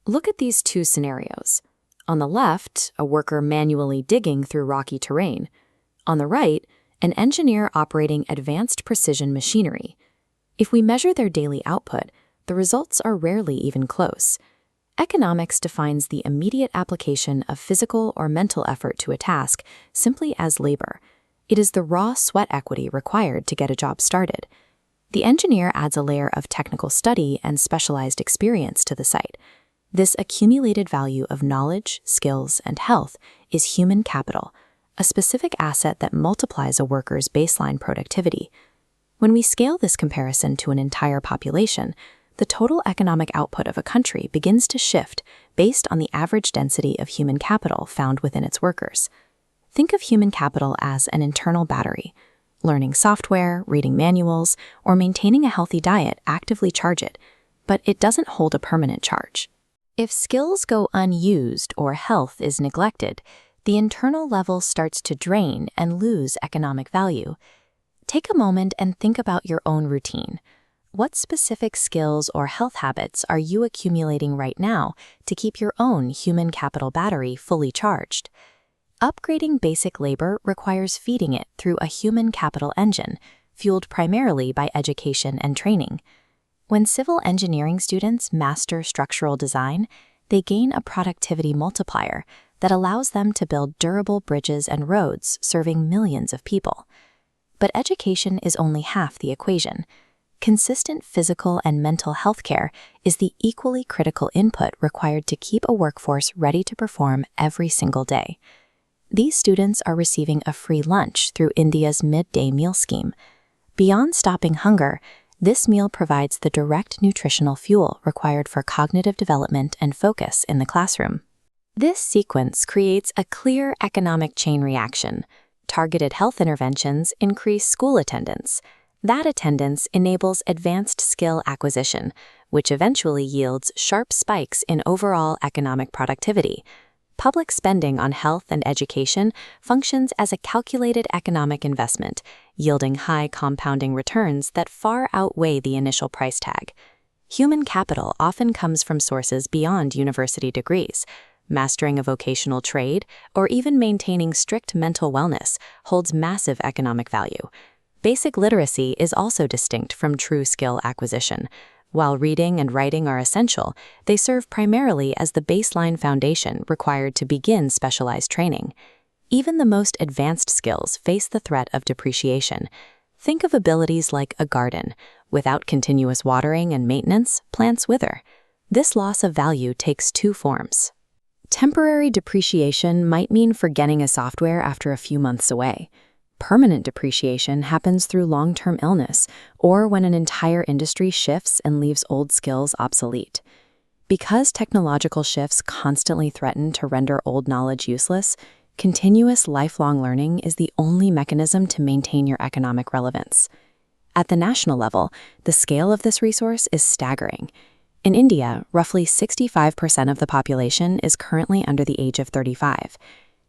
Look at these two scenarios. On the left, a worker manually digging through rocky terrain. On the right, an engineer operating advanced precision machinery. If we measure their daily output, the results are rarely even close. Economics defines the immediate application of physical or mental effort to a task simply as labor. It is the raw sweat equity required to get a job started. The engineer adds a layer of technical study and specialized experience to the site. This accumulated value of knowledge, skills, and health is human capital, a specific asset that multiplies a worker's baseline productivity. When we scale this comparison to an entire population, the total economic output of a country begins to shift based on the average density of human capital found within its workers. Think of human capital as an internal battery. Learning software, reading manuals, or maintaining a healthy diet actively charge it, but it doesn't hold a permanent charge. If skills go unused or health is neglected, the internal level starts to drain and lose economic value. Take a moment and think about your own routine. What specific skills or health habits are you accumulating right now to keep your own human capital battery fully charged? Upgrading basic labor requires feeding it through a human capital engine, fueled primarily by education and training. When civil engineering students master structural design, they gain a productivity multiplier that allows them to build durable bridges and roads serving millions of people. But education is only half the equation. Consistent physical and mental health care is the equally critical input required to keep a workforce ready to perform every single day. These students are receiving a free lunch through India's midday meal scheme. Beyond stopping hunger, this meal provides the direct nutritional fuel required for cognitive development and focus in the classroom. This sequence creates a clear economic chain reaction. Targeted health interventions increase school attendance. That attendance enables advanced skill acquisition, which eventually yields sharp spikes in overall economic productivity. Public spending on health and education functions as a calculated economic investment, yielding high compounding returns that far outweigh the initial price tag. Human capital often comes from sources beyond university degrees. Mastering a vocational trade, or even maintaining strict mental wellness, holds massive economic value. Basic literacy is also distinct from true skill acquisition. While reading and writing are essential, they serve primarily as the baseline foundation required to begin specialized training. Even the most advanced skills face the threat of depreciation. Think of abilities like a garden. Without continuous watering and maintenance, plants wither. This loss of value takes two forms. Temporary depreciation might mean forgetting a software after a few months away. Permanent depreciation happens through long-term illness or when an entire industry shifts and leaves old skills obsolete. Because technological shifts constantly threaten to render old knowledge useless, continuous lifelong learning is the only mechanism to maintain your economic relevance. At the national level, the scale of this resource is staggering. In India, roughly 65% of the population is currently under the age of 35.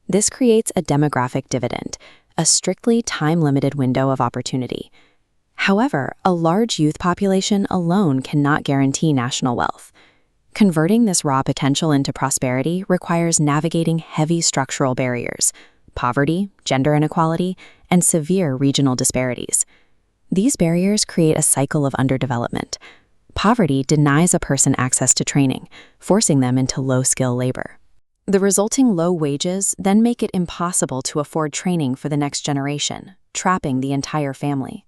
This creates a demographic dividend, a strictly time-limited window of opportunity. However, a large youth population alone cannot guarantee national wealth. Converting this raw potential into prosperity requires navigating heavy structural barriers, poverty, gender inequality, and severe regional disparities. These barriers create a cycle of underdevelopment. Poverty denies a person access to training, forcing them into low-skill labor. The resulting low wages then make it impossible to afford training for the next generation, trapping the entire family.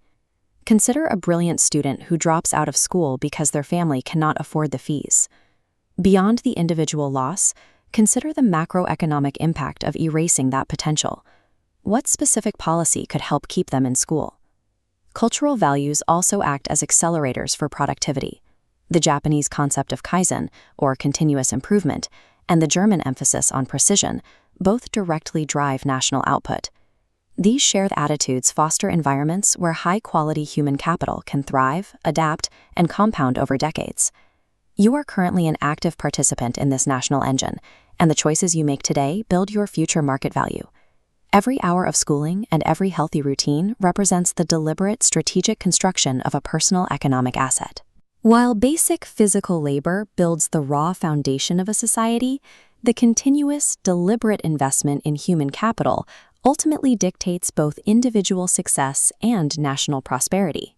Consider a brilliant student who drops out of school because their family cannot afford the fees. Beyond the individual loss, consider the macroeconomic impact of erasing that potential. What specific policy could help keep them in school? Cultural values also act as accelerators for productivity. The Japanese concept of kaizen, or continuous improvement, and the German emphasis on precision both directly drive national output. These shared attitudes foster environments where high-quality human capital can thrive, adapt, and compound over decades. You are currently an active participant in this national engine, and the choices you make today build your future market value. Every hour of schooling and every healthy routine represents the deliberate strategic construction of a personal economic asset. While basic physical labor builds the raw foundation of a society, the continuous, deliberate investment in human capital ultimately dictates both individual success and national prosperity.